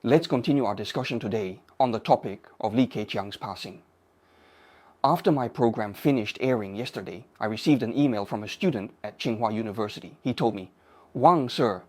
Let's continue our discussion today on the topic of Li Keqiang's passing. After my program finished airing yesterday, I received an email from a student at Tsinghua University. He told me, "Wang, sir,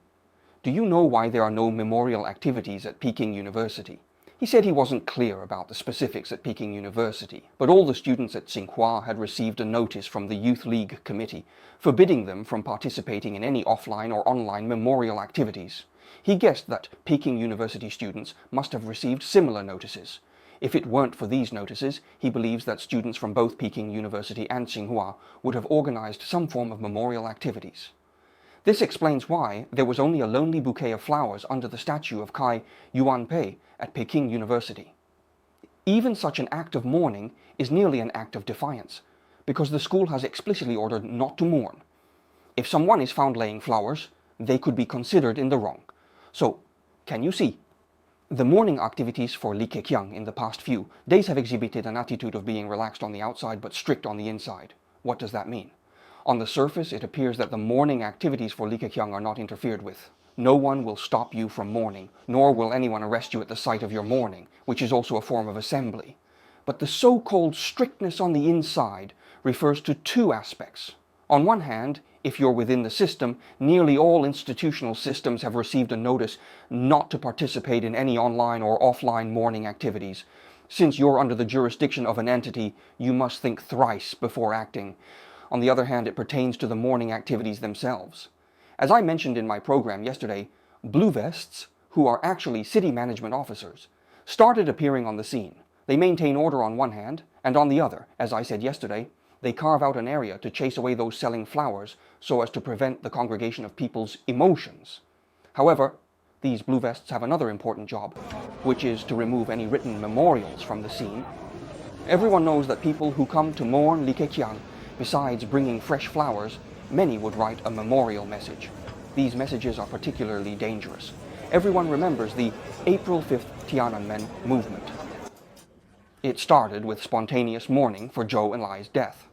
do you know why there are no memorial activities at Peking University?" He said he wasn't clear about the specifics at Peking University, but all the students at Tsinghua had received a notice from the Youth League Committee forbidding them from participating in any offline or online memorial activities. He guessed that Peking University students must have received similar notices. If it weren't for these notices, he believes that students from both Peking University and Tsinghua would have organized some form of memorial activities. This explains why there was only a lonely bouquet of flowers under the statue of Kai Yuanpei at Peking University. Even such an act of mourning is nearly an act of defiance, because the school has explicitly ordered not to mourn. If someone is found laying flowers, they could be considered in the wrong. So, can you see? The mourning activities for Li Keqiang in the past few days have exhibited an attitude of being relaxed on the outside but strict on the inside. What does that mean? On the surface, it appears that the mourning activities for Li Keqiang are not interfered with. No one will stop you from mourning, nor will anyone arrest you at the sight of your mourning, which is also a form of assembly. But the so-called strictness on the inside refers to two aspects. On one hand, if you're within the system, nearly all institutional systems have received a notice not to participate in any online or offline mourning activities. Since you're under the jurisdiction of an entity, you must think thrice before acting. On the other hand, it pertains to the mourning activities themselves. As I mentioned in my program yesterday, blue vests, who are actually city management officers, started appearing on the scene. They maintain order on one hand, and on the other, as I said yesterday, they carve out an area to chase away those selling flowers so as to prevent the congregation of people's emotions. However, these blue vests have another important job, which is to remove any written memorials from the scene. Everyone knows that people who come to mourn Li Keqiang, besides bringing fresh flowers, many would write a memorial message. These messages are particularly dangerous. Everyone remembers the April 5th Tiananmen movement. It started with spontaneous mourning for Zhou and Lai's death.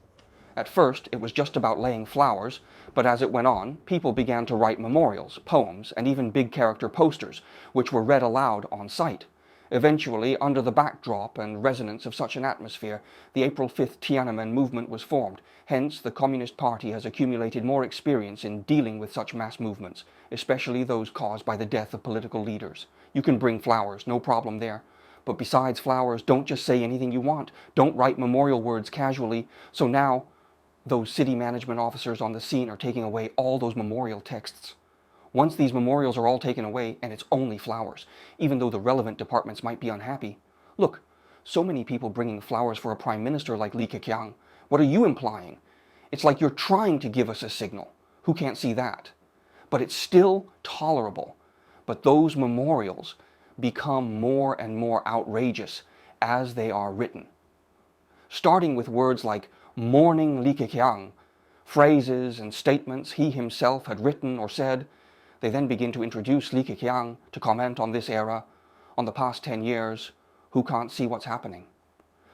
At first, it was just about laying flowers, but as it went on, people began to write memorials, poems, and even big character posters, which were read aloud on site. Eventually, under the backdrop and resonance of such an atmosphere, the April 5th Tiananmen movement was formed. Hence, the Communist Party has accumulated more experience in dealing with such mass movements, especially those caused by the death of political leaders. You can bring flowers, no problem there. But besides flowers, don't just say anything you want. Don't write memorial words casually. So now, those city management officers on the scene are taking away all those memorial texts. Once these memorials are all taken away, and it's only flowers, even though the relevant departments might be unhappy. Look, so many people bringing flowers for a prime minister like Li Keqiang. What are you implying? It's like you're trying to give us a signal. Who can't see that? But it's still tolerable. But those memorials become more and more outrageous as they are written. Starting with words like mourning Li Keqiang, phrases and statements he himself had written or said, they then begin to introduce Li Keqiang to comment on this era, on the past 10 years, who can't see what's happening.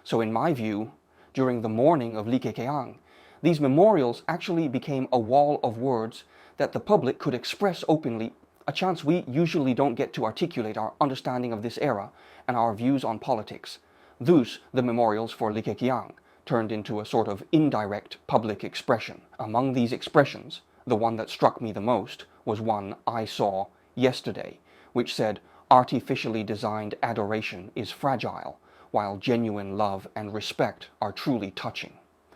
So in my view, during the mourning of Li Keqiang, these memorials actually became a wall of words that the public could express openly, a chance we usually don't get to articulate our understanding of this era and our views on politics. Thus, the memorials for Li Keqiang turned into a sort of indirect public expression. Among these expressions, the one that struck me the most was one I saw yesterday, which said, "Artificially designed adoration is fragile, while genuine love and respect are truly touching."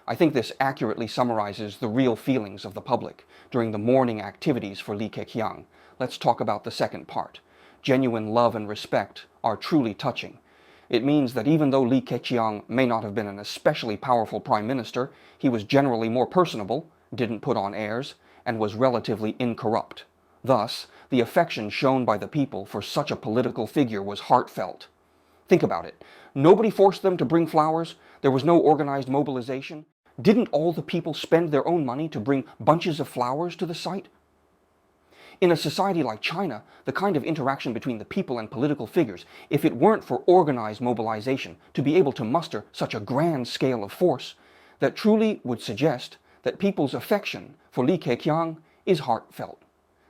I think this accurately summarizes the real feelings of the public during the mourning activities for Li Keqiang. Let's talk about the second part. Genuine love and respect are truly touching. It means that even though Li Keqiang may not have been an especially powerful prime minister, he was generally more personable, didn't put on airs, and was relatively incorrupt. Thus, the affection shown by the people for such a political figure was heartfelt. Think about it. Nobody forced them to bring flowers. There was no organized mobilization. Didn't all the people spend their own money to bring bunches of flowers to the site? In a society like China, the kind of interaction between the people and political figures, if it weren't for organized mobilization to be able to muster such a grand scale of force, that truly would suggest that people's affection for Li Keqiang is heartfelt.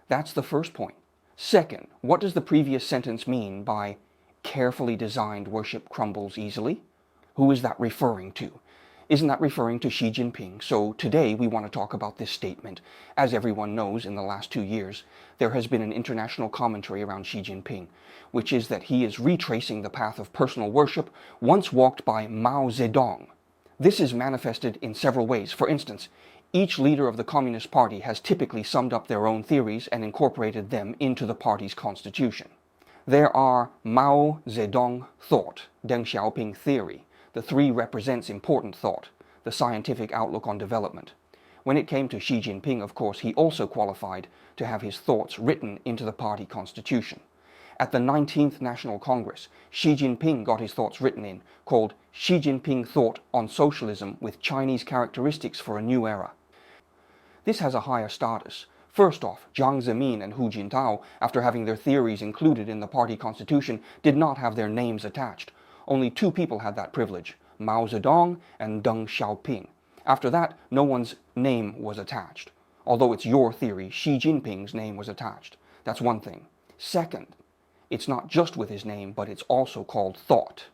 That's the first point. Second, what does the previous sentence mean by carefully designed worship crumbles easily? Who is that referring to? Isn't that referring to Xi Jinping? So today we want to talk about this statement. As everyone knows, in the last 2 years, there has been an international commentary around Xi Jinping, which is that he is retracing the path of personal worship once walked by Mao Zedong. This is manifested in several ways. For instance, each leader of the Communist Party has typically summed up their own theories and incorporated them into the party's constitution. There are Mao Zedong thought, Deng Xiaoping theory. The three represents important thought, the scientific outlook on development. When it came to Xi Jinping, of course, he also qualified to have his thoughts written into the party constitution. At the 19th National Congress, Xi Jinping got his thoughts written in, called Xi Jinping Thought on Socialism with Chinese Characteristics for a New Era. This has a higher status. First off, Jiang Zemin and Hu Jintao, after having their theories included in the party constitution, did not have their names attached. Only two people had that privilege, Mao Zedong and Deng Xiaoping. After that, no one's name was attached. Although it's your theory, Xi Jinping's name was attached. That's one thing. Second, it's not just with his name, but it's also called thought.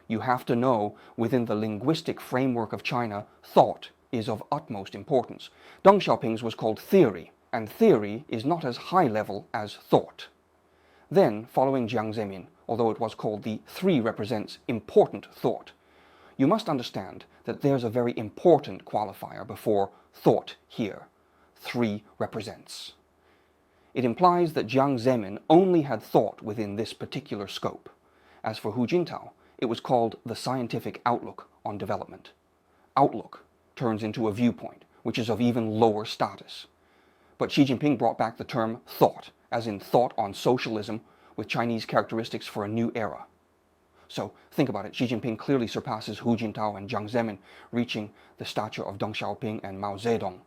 You have to know, within the linguistic framework of China, thought is of utmost importance. Deng Xiaoping's was called theory, and theory is not as high level as thought. Then, following Jiang Zemin, although it was called the three represents important thought, you must understand that there's a very important qualifier before thought here. Three represents. It implies that Jiang Zemin only had thought within this particular scope. As for Hu Jintao, it was called the scientific outlook on development. Outlook turns into a viewpoint, which is of even lower status. But Xi Jinping brought back the term thought, as in thought on socialism with Chinese characteristics for a new era. So think about it, Xi Jinping clearly surpasses Hu Jintao and Jiang Zemin, reaching the stature of Deng Xiaoping and Mao Zedong.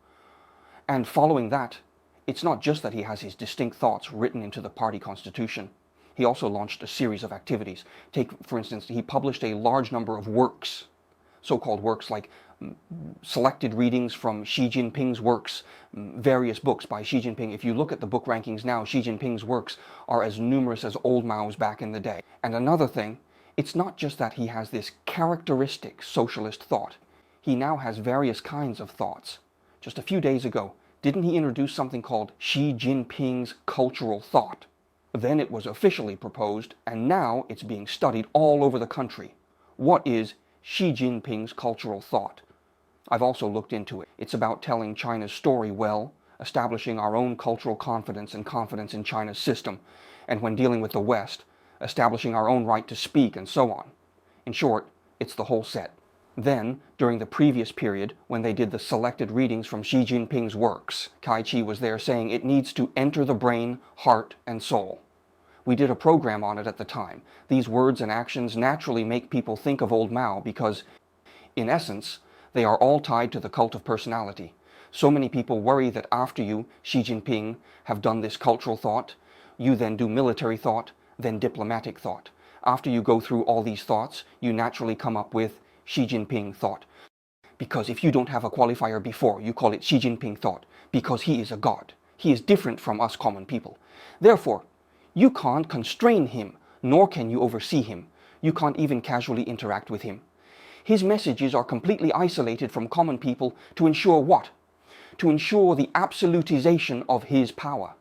And following that, it's not just that he has his distinct thoughts written into the party constitution. He also launched a series of activities. Take, for instance, he published a large number of works, so-called works like selected readings from Xi Jinping's works, various books by Xi Jinping. If you look at the book rankings now, Xi Jinping's works are as numerous as old Mao's back in the day. And another thing, it's not just that he has this characteristic socialist thought. He now has various kinds of thoughts. Just a few days ago, didn't he introduce something called Xi Jinping's cultural thought? Then it was officially proposed, and now it's being studied all over the country. What is Xi Jinping's cultural thought? I've also looked into it. It's about telling China's story well, establishing our own cultural confidence and confidence in China's system, and when dealing with the West, establishing our own right to speak, and so on. In short, it's the whole set. Then, during the previous period, when they did the selected readings from Xi Jinping's works, Kai Chi was there saying it needs to enter the brain, heart, and soul. We did a program on it at the time. These words and actions naturally make people think of old Mao because, in essence, they are all tied to the cult of personality. So many people worry that after you, Xi Jinping, have done this cultural thought, you then do military thought, then diplomatic thought. After you go through all these thoughts, you naturally come up with Xi Jinping thought. Because if you don't have a qualifier before, you call it Xi Jinping thought, because he is a god. He is different from us common people. Therefore, you can't constrain him, nor can you oversee him. You can't even casually interact with him. His messages are completely isolated from common people to ensure what? To ensure the absolutization of his power.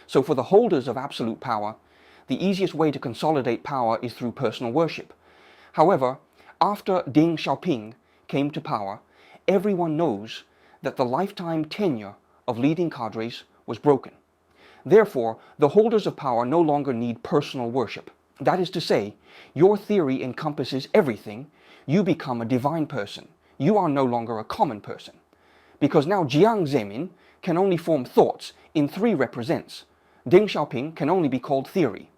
So for the holders of absolute power, the easiest way to consolidate power is through personal worship. However, after Deng Xiaoping came to power, everyone knows that the lifetime tenure of leading cadres was broken. Therefore, the holders of power no longer need personal worship. That is to say, your theory encompasses everything. You become a divine person. You are no longer a common person. Because now Jiang Zemin can only form thoughts in three represents. Deng Xiaoping can only be called theory.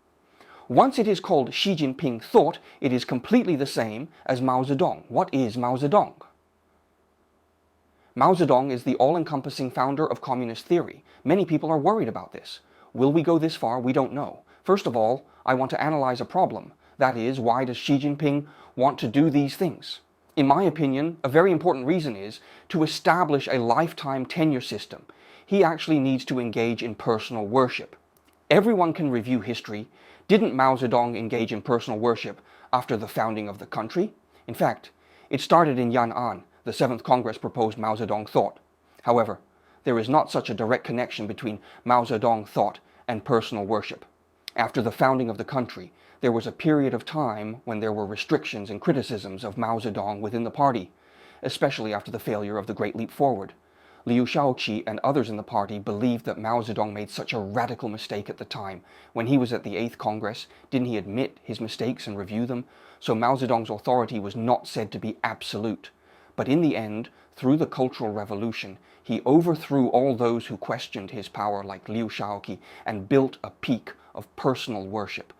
Once it is called Xi Jinping thought, it is completely the same as Mao Zedong. What is Mao Zedong? Mao Zedong is the all-encompassing founder of communist theory. Many people are worried about this. Will we go this far? We don't know. First of all, I want to analyze a problem. That is, why does Xi Jinping want to do these things? In my opinion, a very important reason is to establish a lifetime tenure system. He actually needs to engage in personal worship. Everyone can review history. Didn't Mao Zedong engage in personal worship after the founding of the country? In fact, it started in Yan'an. The 7th Congress proposed Mao Zedong thought. However, there is not such a direct connection between Mao Zedong thought and personal worship. After the founding of the country, there was a period of time when there were restrictions and criticisms of Mao Zedong within the party, especially after the failure of the Great Leap Forward. Liu Shaoqi and others in the party believed that Mao Zedong made such a radical mistake at the time. When he was at the 8th Congress, didn't he admit his mistakes and review them? So Mao Zedong's authority was not said to be absolute. But in the end, through the Cultural Revolution, he overthrew all those who questioned his power like Liu Shaoqi and built a peak of personal worship.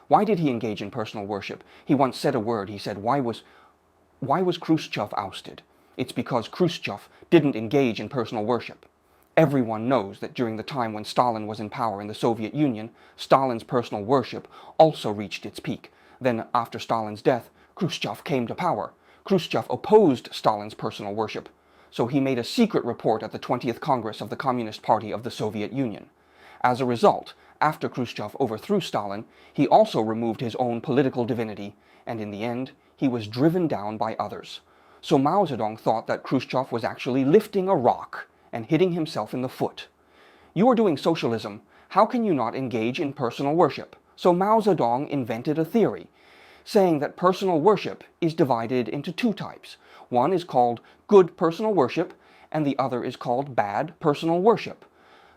Why did he engage in personal worship? He once said a word. He said, why was Khrushchev ousted? It's because Khrushchev didn't engage in personal worship. Everyone knows that during the time when Stalin was in power in the Soviet Union, Stalin's personal worship also reached its peak. Then, after Stalin's death, Khrushchev came to power. Khrushchev opposed Stalin's personal worship, so he made a secret report at the 20th Congress of the Communist Party of the Soviet Union. As a result, after Khrushchev overthrew Stalin, he also removed his own political divinity, and in the end, he was driven down by others. So Mao Zedong thought that Khrushchev was actually lifting a rock and hitting himself in the foot. You are doing socialism. How can you not engage in personal worship? So Mao Zedong invented a theory, saying that personal worship is divided into two types. One is called good personal worship, and the other is called bad personal worship.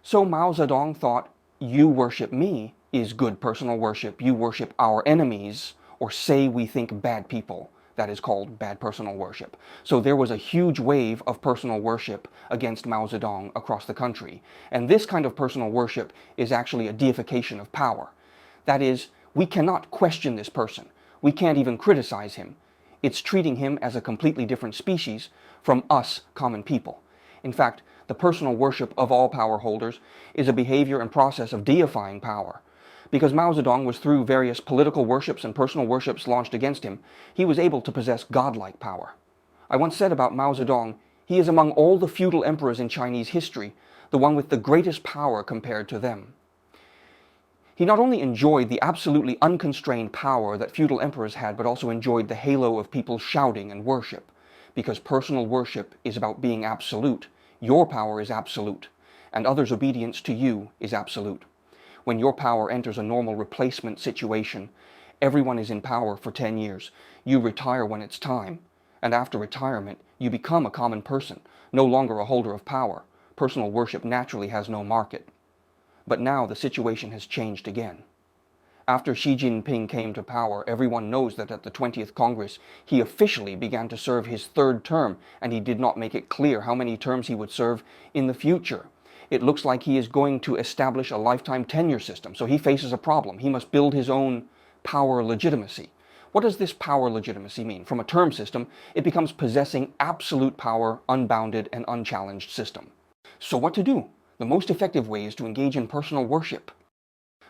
So Mao Zedong thought, you worship me is good personal worship. You worship our enemies, or say we think bad people. That is called bad personal worship. So there was a huge wave of personal worship against Mao Zedong across the country. And this kind of personal worship is actually a deification of power. That is, we cannot question this person. We can't even criticize him. It's treating him as a completely different species from us common people. In fact, the personal worship of all power holders is a behavior and process of deifying power. Because Mao Zedong was through various political worships and personal worships launched against him, he was able to possess godlike power. I once said about Mao Zedong, he is among all the feudal emperors in Chinese history, the one with the greatest power compared to them. He not only enjoyed the absolutely unconstrained power that feudal emperors had, but also enjoyed the halo of people shouting and worship. Because personal worship is about being absolute. Your power is absolute, and others' obedience to you is absolute. When your power enters a normal replacement situation, everyone is in power for 10 years. You retire when it's time, and after retirement, you become a common person, no longer a holder of power. Personal worship naturally has no market. But now the situation has changed again. After Xi Jinping came to power, everyone knows that at the 20th Congress, he officially began to serve his 3rd term, and he did not make it clear how many terms he would serve in the future. It looks like he is going to establish a lifetime tenure system, so he faces a problem. He must build his own power legitimacy. What does this power legitimacy mean? From a term system, it becomes possessing absolute power, unbounded and unchallenged system. So what to do? The most effective way is to engage in personal worship.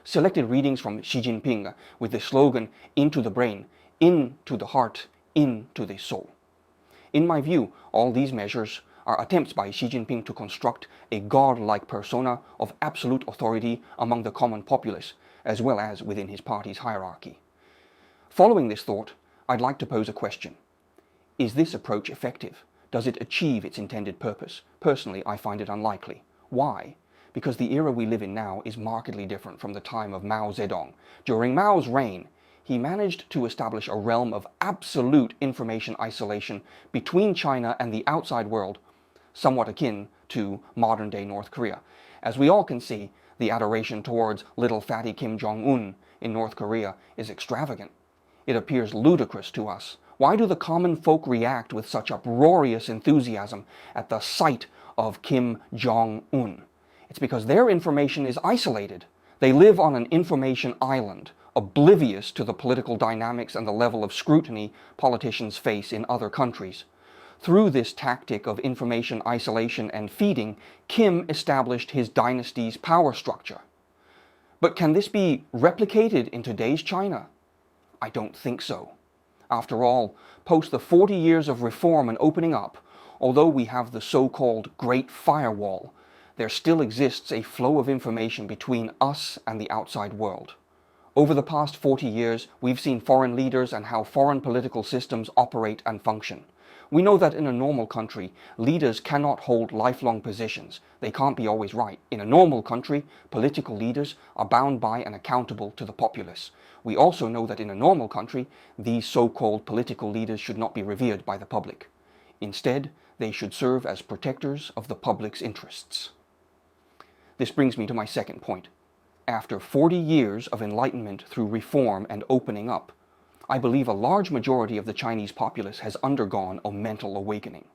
Selected readings from Xi Jinping with the slogan, into the brain, into the heart, into the soul. In my view, all these measures are attempts by Xi Jinping to construct a god-like persona of absolute authority among the common populace, as well as within his party's hierarchy. Following this thought, I'd like to pose a question. Is this approach effective? Does it achieve its intended purpose? Personally, I find it unlikely. Why? Because the era we live in now is markedly different from the time of Mao Zedong. During Mao's reign, he managed to establish a realm of absolute information isolation between China and the outside world, somewhat akin to modern-day North Korea. As we all can see, the adoration towards little fatty Kim Jong-un in North Korea is extravagant. It appears ludicrous to us. Why do the common folk react with such uproarious enthusiasm at the sight of Kim Jong-un? It's because their information is isolated. They live on an information island, oblivious to the political dynamics and the level of scrutiny politicians face in other countries. Through this tactic of information isolation and feeding, Kim established his dynasty's power structure. But can this be replicated in today's China? I don't think so. After all, post the 40 years of reform and opening up, although we have the so-called Great Firewall, there still exists a flow of information between us and the outside world. Over the past 40 years, we've seen foreign leaders and how foreign political systems operate and function. We know that in a normal country, leaders cannot hold lifelong positions. They can't be always right. In a normal country, political leaders are bound by and accountable to the populace. We also know that in a normal country, these so-called political leaders should not be revered by the public. Instead, they should serve as protectors of the public's interests. This brings me to my second point. After 40 years of enlightenment through reform and opening up, I believe a large majority of the Chinese populace has undergone a mental awakening.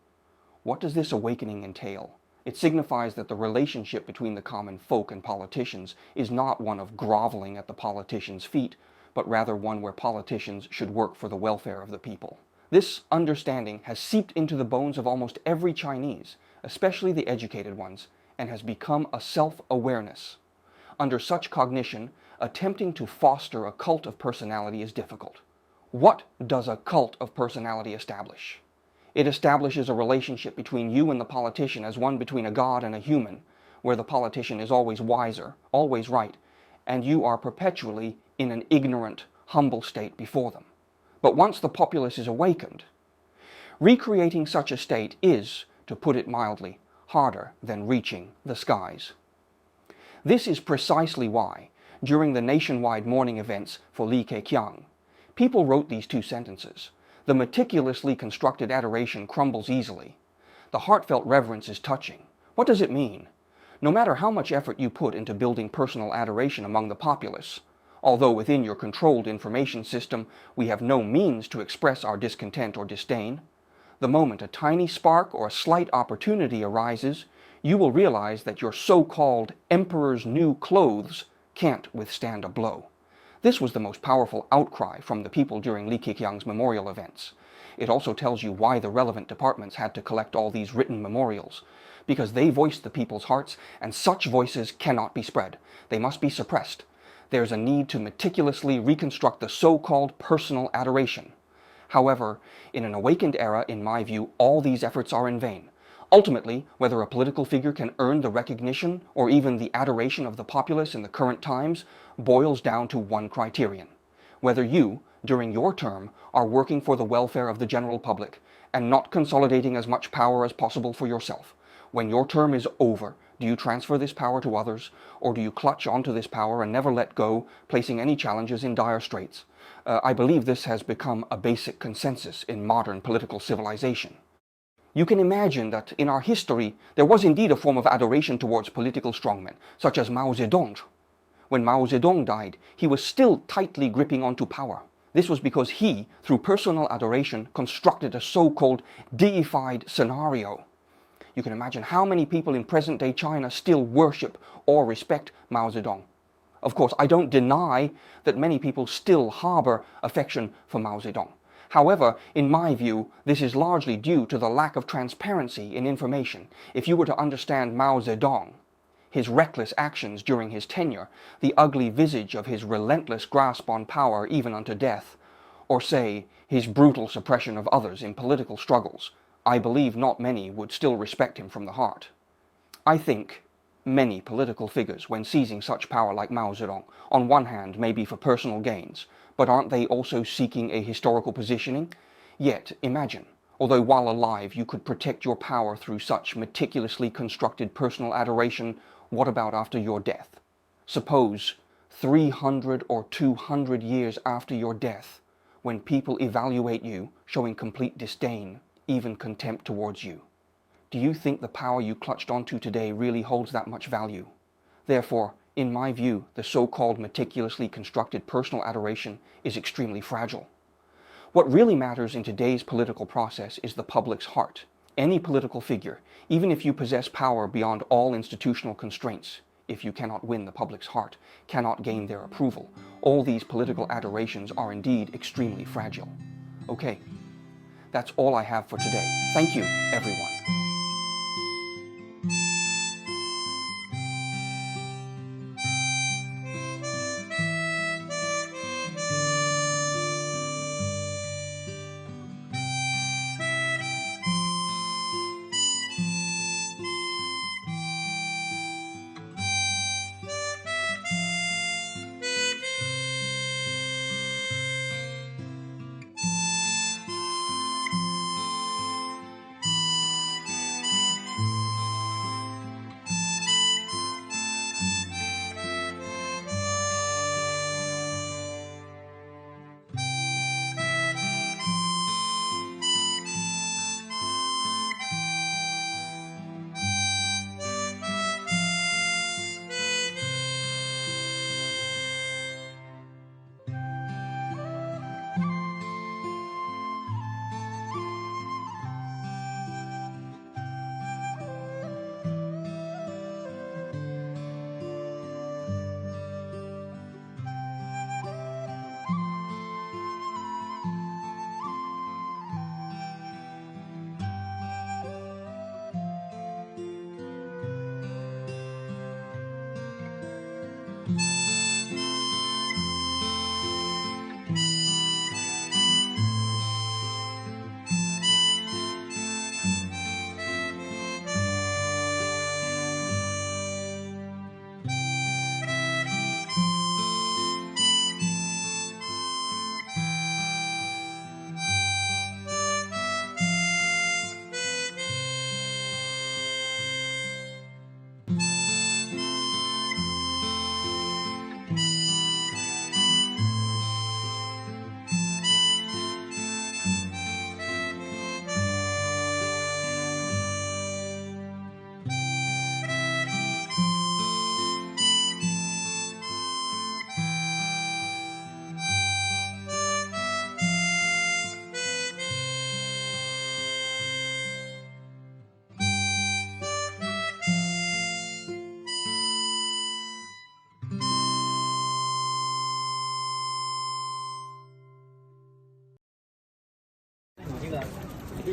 What does this awakening entail? It signifies that the relationship between the common folk and politicians is not one of groveling at the politicians' feet, but rather one where politicians should work for the welfare of the people. This understanding has seeped into the bones of almost every Chinese, especially the educated ones, and has become a self-awareness. Under such cognition, attempting to foster a cult of personality is difficult. What does a cult of personality establish? It establishes a relationship between you and the politician as one between a god and a human, where the politician is always wiser, always right, and you are perpetually in an ignorant, humble state before them. But once the populace is awakened, recreating such a state is, to put it mildly, harder than reaching the skies. This is precisely why, during the nationwide mourning events for Li Keqiang, people wrote these two sentences. The meticulously constructed adoration crumbles easily. The heartfelt reverence is touching. What does it mean? No matter how much effort you put into building personal adoration among the populace, although within your controlled information system we have no means to express our discontent or disdain, the moment a tiny spark or a slight opportunity arises, you will realize that your so-called emperor's new clothes can't withstand a blow. This was the most powerful outcry from the people during Li Keqiang's memorial events. It also tells you why the relevant departments had to collect all these written memorials, because they voiced the people's hearts, and such voices cannot be spread. They must be suppressed. There's a need to meticulously reconstruct the so-called personal adoration. However, in an awakened era, in my view, all these efforts are in vain. Ultimately, whether a political figure can earn the recognition or even the adoration of the populace in the current times boils down to one criterion: whether you, during your term, are working for the welfare of the general public and not consolidating as much power as possible for yourself. When your term is over, do you transfer this power to others, or do you clutch onto this power and never let go, placing any challenges in dire straits? I believe this has become a basic consensus in modern political civilization. You can imagine that in our history there was indeed a form of adoration towards political strongmen, such as Mao Zedong. When Mao Zedong died, he was still tightly gripping onto power. This was because he, through personal adoration, constructed a so-called deified scenario. You can imagine how many people in present-day China still worship or respect Mao Zedong. Of course, I don't deny that many people still harbor affection for Mao Zedong. However, in my view, this is largely due to the lack of transparency in information. If you were to understand Mao Zedong, his reckless actions during his tenure, the ugly visage of his relentless grasp on power even unto death, or say, his brutal suppression of others in political struggles, I believe not many would still respect him from the heart. I think many political figures, when seizing such power like Mao Zedong, on one hand may be for personal gains, but aren't they also seeking a historical positioning? Yet, imagine, although while alive you could protect your power through such meticulously constructed personal adoration, what about after your death? Suppose 300 or 200 years after your death, when people evaluate you, showing complete disdain, even contempt towards you. Do you think the power you clutched onto today really holds that much value? Therefore, in my view, the so-called meticulously constructed personal adoration is extremely fragile. What really matters in today's political process is the public's heart. Any political figure, even if you possess power beyond all institutional constraints, if you cannot win the public's heart, cannot gain their approval, all these political adorations are indeed extremely fragile. Okay, that's all I have for today. Thank you, everyone.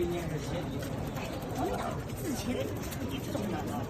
我们打字前也这种难啊。